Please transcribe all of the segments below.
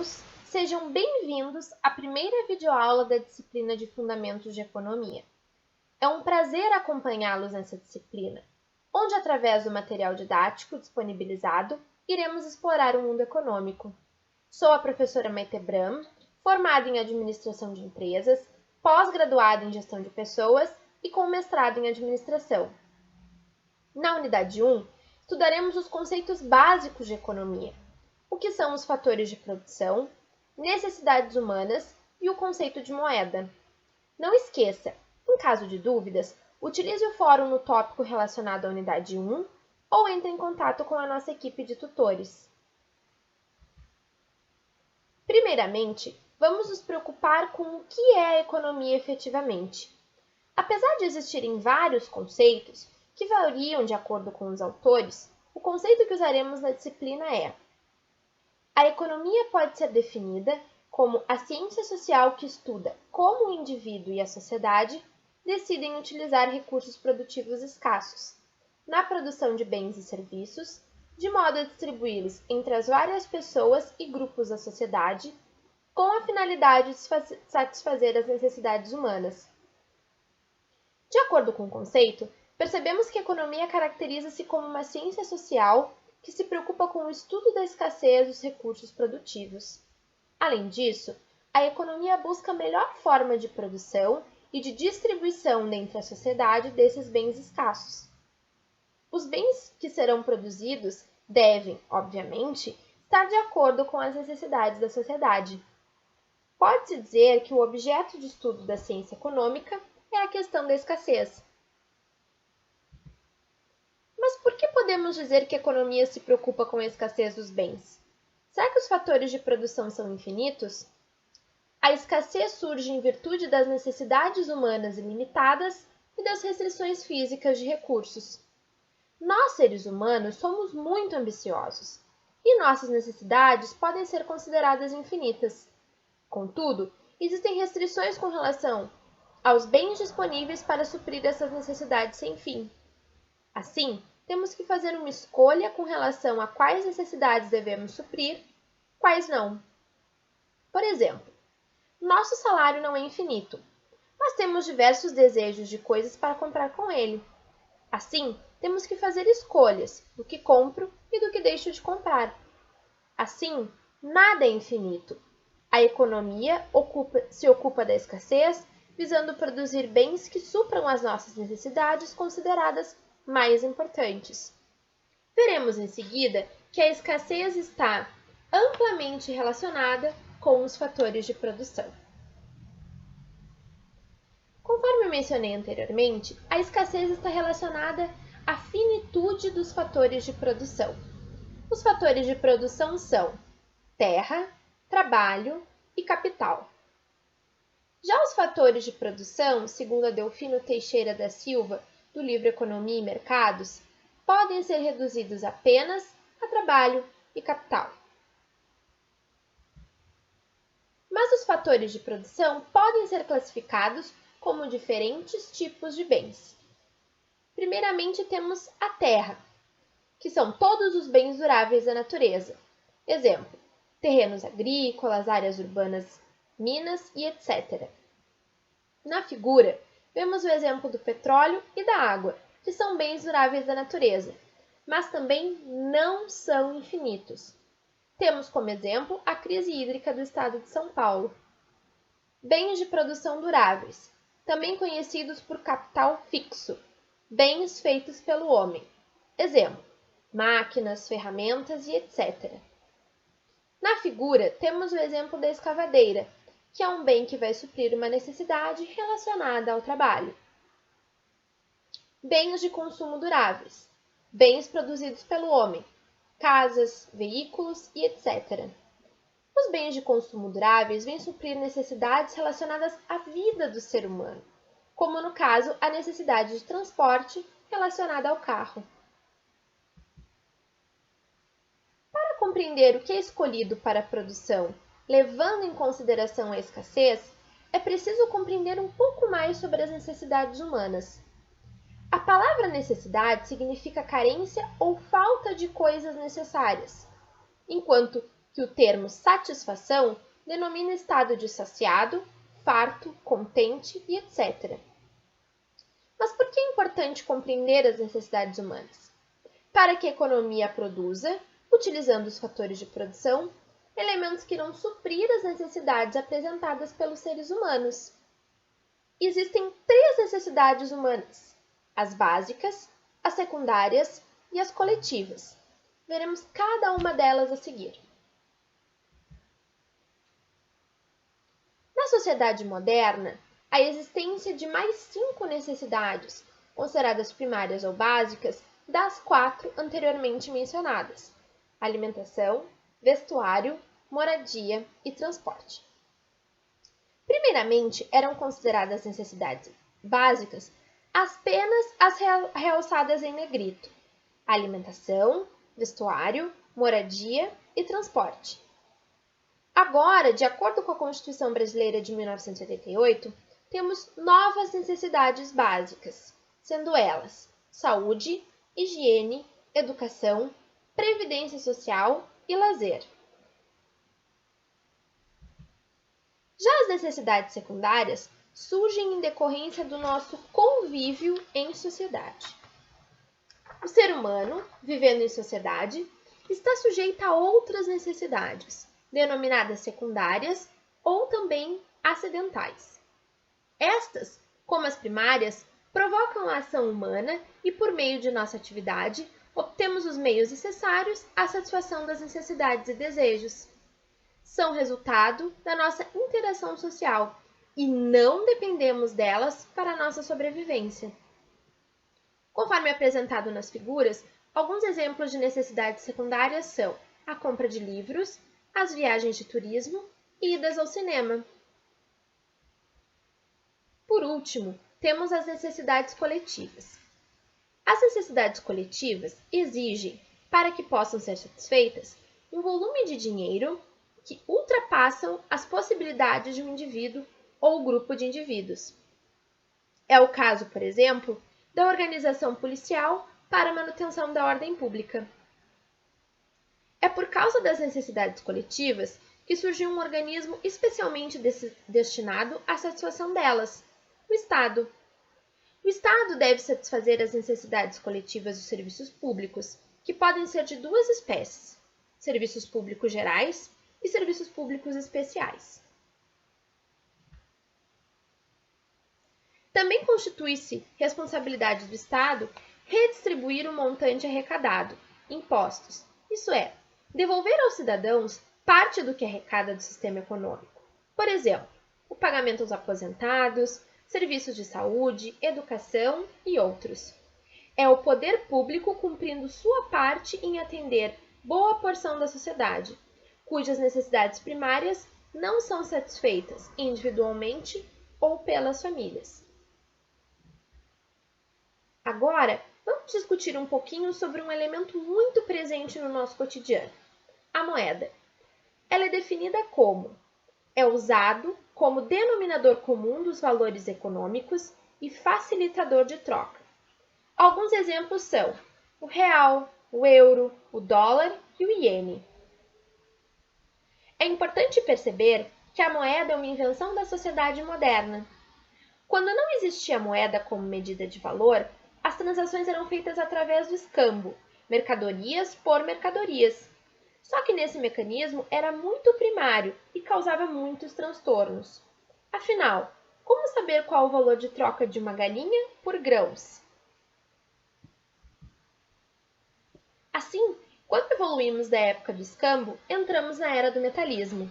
alunos, sejam bem-vindos à primeira videoaula da disciplina de Fundamentos de Economia. É um prazer acompanhá-los nessa disciplina, onde, através do material didático disponibilizado, iremos explorar o mundo econômico. Sou a professora Maite Bram, formada em Administração de Empresas, pós-graduada em Gestão de Pessoas e com mestrado em Administração. Na unidade 1, estudaremos os conceitos básicos de economia, o que são os fatores de produção, necessidades humanas e o conceito de moeda. Não esqueça, em caso de dúvidas, utilize o fórum no tópico relacionado à unidade 1 ou entre em contato com a nossa equipe de tutores. Primeiramente, vamos nos preocupar com o que é a economia efetivamente. Apesar de existirem vários conceitos que variam de acordo com os autores, o conceito que usaremos na disciplina é: a economia pode ser definida como a ciência social que estuda como o indivíduo e a sociedade decidem utilizar recursos produtivos escassos na produção de bens e serviços, de modo a distribuí-los entre as várias pessoas e grupos da sociedade, com a finalidade de satisfazer as necessidades humanas. De acordo com o conceito, percebemos que a economia caracteriza-se como uma ciência social que se preocupa com o estudo da escassez dos recursos produtivos. Além disso, a economia busca a melhor forma de produção e de distribuição dentro da sociedade desses bens escassos. Os bens que serão produzidos devem, obviamente, estar de acordo com as necessidades da sociedade. Pode-se dizer que o objeto de estudo da ciência econômica é a questão da escassez. Mas por que podemos dizer que a economia se preocupa com a escassez dos bens? Será que os fatores de produção são infinitos? A escassez surge em virtude das necessidades humanas ilimitadas e das restrições físicas de recursos. Nós, seres humanos, somos muito ambiciosos e nossas necessidades podem ser consideradas infinitas. Contudo, existem restrições com relação aos bens disponíveis para suprir essas necessidades sem fim. Assim, temos que fazer uma escolha com relação a quais necessidades devemos suprir, quais não. Por exemplo, nosso salário não é infinito, mas temos diversos desejos de coisas para comprar com ele. Assim, temos que fazer escolhas do que compro e do que deixo de comprar. Assim, nada é infinito. A economia se ocupa da escassez, visando produzir bens que supram as nossas necessidades consideradas mais importantes. Veremos em seguida que a escassez está amplamente relacionada com os fatores de produção. Conforme mencionei anteriormente, a escassez está relacionada à finitude dos fatores de produção. Os fatores de produção são terra, trabalho e capital. Já os fatores de produção, segundo Adelfino Teixeira da Silva, do livro Economia e Mercados, podem ser reduzidos apenas a trabalho e capital. Mas os fatores de produção podem ser classificados como diferentes tipos de bens. Primeiramente, temos a terra, que são todos os bens duráveis da natureza. Exemplo, terrenos agrícolas, áreas urbanas, minas e etc. Na figura, vemos o exemplo do petróleo e da água, que são bens duráveis da natureza, mas também não são infinitos. Temos como exemplo a crise hídrica do estado de São Paulo. Bens de produção duráveis, também conhecidos por capital fixo, bens feitos pelo homem. Exemplo, máquinas, ferramentas e etc. Na figura, temos o exemplo da escavadeira, que é um bem que vai suprir uma necessidade relacionada ao trabalho. Bens de consumo duráveis, bens produzidos pelo homem, casas, veículos e etc. Os bens de consumo duráveis vêm suprir necessidades relacionadas à vida do ser humano, como no caso a necessidade de transporte relacionada ao carro. Para compreender o que é escolhido para a produção, levando em consideração a escassez, é preciso compreender um pouco mais sobre as necessidades humanas. A palavra necessidade significa carência ou falta de coisas necessárias, enquanto que o termo satisfação denomina estado de saciado, farto, contente e etc. Mas por que é importante compreender as necessidades humanas? Para que a economia produza, utilizando os fatores de produção, elementos que irão suprir as necessidades apresentadas pelos seres humanos. Existem 3 necessidades humanas: as básicas, as secundárias e as coletivas. Veremos cada uma delas a seguir. Na sociedade moderna, a existência de mais 5 necessidades, consideradas primárias ou básicas, das 4 anteriormente mencionadas: alimentação, vestuário, moradia e transporte. Primeiramente, eram consideradas necessidades básicas apenas as realçadas em negrito: alimentação, vestuário, moradia e transporte. Agora, de acordo com a Constituição Brasileira de 1988, temos novas necessidades básicas, sendo elas saúde, higiene, educação, previdência social e lazer. Já as necessidades secundárias surgem em decorrência do nosso convívio em sociedade. O ser humano, vivendo em sociedade, está sujeito a outras necessidades, denominadas secundárias ou também acidentais. Estas, como as primárias, provocam a ação humana e, por meio de nossa atividade, obtemos os meios necessários à satisfação das necessidades e desejos. São resultado da nossa interação social e não dependemos delas para a nossa sobrevivência. Conforme apresentado nas figuras, alguns exemplos de necessidades secundárias são a compra de livros, as viagens de turismo e idas ao cinema. Por último, temos as necessidades coletivas. As necessidades coletivas exigem, para que possam ser satisfeitas, um volume de dinheiro que ultrapassam as possibilidades de um indivíduo ou grupo de indivíduos. É o caso, por exemplo, da organização policial para a manutenção da ordem pública. É por causa das necessidades coletivas que surgiu um organismo especialmente destinado à satisfação delas, o Estado. O Estado deve satisfazer as necessidades coletivas dos serviços públicos, que podem ser de 2 espécies: serviços públicos gerais e serviços públicos especiais. Também constitui-se responsabilidade do Estado redistribuir o montante arrecadado, impostos, isso é, devolver aos cidadãos parte do que arrecada do sistema econômico. Por exemplo, o pagamento aos aposentados, serviços de saúde, educação e outros. É o poder público cumprindo sua parte em atender boa porção da sociedade, cujas necessidades primárias não são satisfeitas individualmente ou pelas famílias. Agora, vamos discutir um pouquinho sobre um elemento muito presente no nosso cotidiano: a moeda. Ela é definida como: é usado como denominador comum dos valores econômicos e facilitador de troca. Alguns exemplos são o real, o euro, o dólar e o iene. É importante perceber que a moeda é uma invenção da sociedade moderna. Quando não existia moeda como medida de valor, as transações eram feitas através do escambo, mercadorias por mercadorias. Só que nesse mecanismo era muito primário e causava muitos transtornos. Afinal, como saber qual o valor de troca de uma galinha por grãos? Assim, quando evoluímos da época do escambo, entramos na era do metalismo.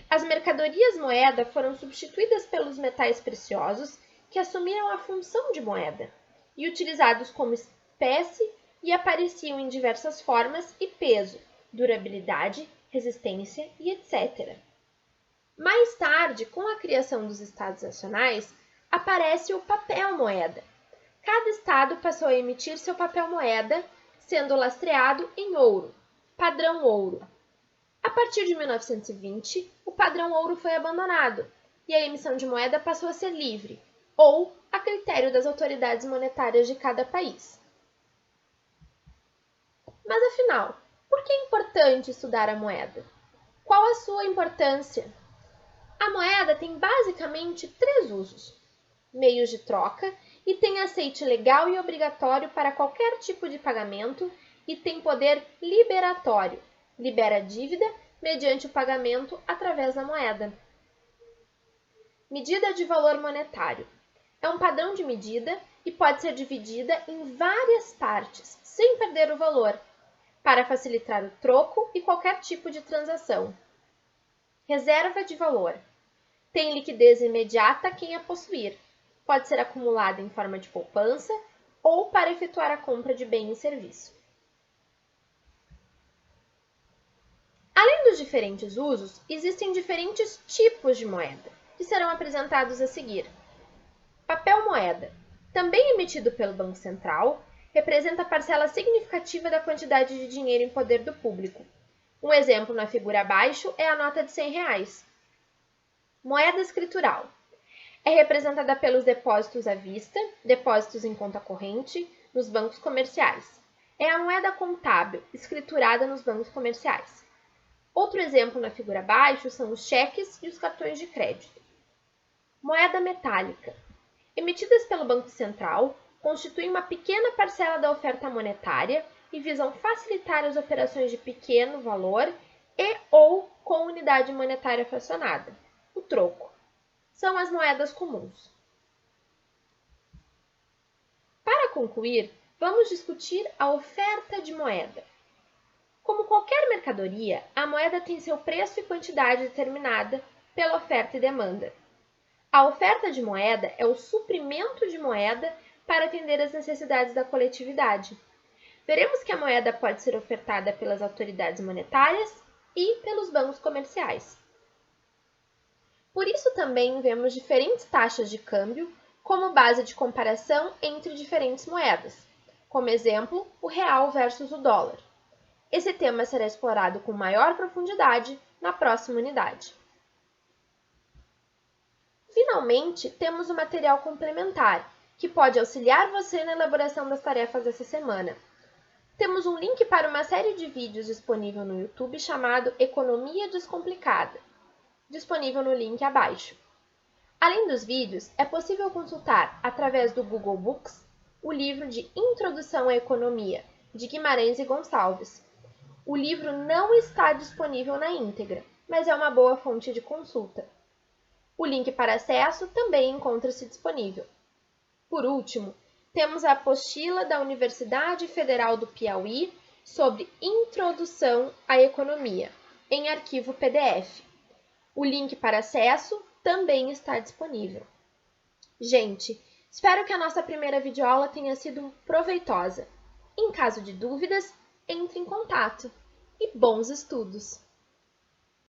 As mercadorias moeda foram substituídas pelos metais preciosos, que assumiram a função de moeda, e utilizados como espécie e apareciam em diversas formas e peso, durabilidade, resistência e etc. Mais tarde, com a criação dos Estados Nacionais, aparece o papel moeda. Cada estado passou a emitir seu papel moeda, sendo lastreado em ouro, padrão ouro. A partir de 1920, o padrão ouro foi abandonado e a emissão de moeda passou a ser livre, ou a critério das autoridades monetárias de cada país. Mas afinal, por que é importante estudar a moeda? Qual a sua importância? A moeda tem basicamente 3 usos: meios de troca, e tem aceite legal e obrigatório para qualquer tipo de pagamento, e tem poder liberatório, libera dívida mediante o pagamento através da moeda. Medida de valor monetário. É um padrão de medida e pode ser dividida em várias partes, sem perder o valor, para facilitar o troco e qualquer tipo de transação. Reserva de valor. Tem liquidez imediata a quem a possuir. Pode ser acumulada em forma de poupança ou para efetuar a compra de bem e serviço. Além dos diferentes usos, existem diferentes tipos de moeda, que serão apresentados a seguir. Papel moeda, também emitido pelo Banco Central, representa parcela significativa da quantidade de dinheiro em poder do público. Um exemplo na figura abaixo é a nota de R$100. Moeda escritural. É representada pelos depósitos à vista, depósitos em conta corrente, nos bancos comerciais. É a moeda contábil, escriturada nos bancos comerciais. Outro exemplo na figura abaixo são os cheques e os cartões de crédito. Moeda metálica. Emitidas pelo Banco Central, constituem uma pequena parcela da oferta monetária e visam facilitar as operações de pequeno valor e ou com unidade monetária fracionada, o troco. São as moedas comuns. Para concluir, vamos discutir a oferta de moeda. Como qualquer mercadoria, a moeda tem seu preço e quantidade determinada pela oferta e demanda. A oferta de moeda é o suprimento de moeda para atender às necessidades da coletividade. Veremos que a moeda pode ser ofertada pelas autoridades monetárias e pelos bancos comerciais. Por isso também vemos diferentes taxas de câmbio como base de comparação entre diferentes moedas, como exemplo, o real versus o dólar. Esse tema será explorado com maior profundidade na próxima unidade. Finalmente, temos o material complementar, que pode auxiliar você na elaboração das tarefas dessa semana. Temos um link para uma série de vídeos disponível no YouTube chamado Economia Descomplicada, disponível no link abaixo. Além dos vídeos, é possível consultar, através do Google Books, o livro de Introdução à Economia, de Guimarães e Gonçalves. O livro não está disponível na íntegra, mas é uma boa fonte de consulta. O link para acesso também encontra-se disponível. Por último, temos a apostila da Universidade Federal do Piauí sobre Introdução à Economia, em arquivo PDF. O link para acesso também está disponível. Gente, espero que a nossa primeira videoaula tenha sido proveitosa. Em caso de dúvidas, entre em contato. E bons estudos!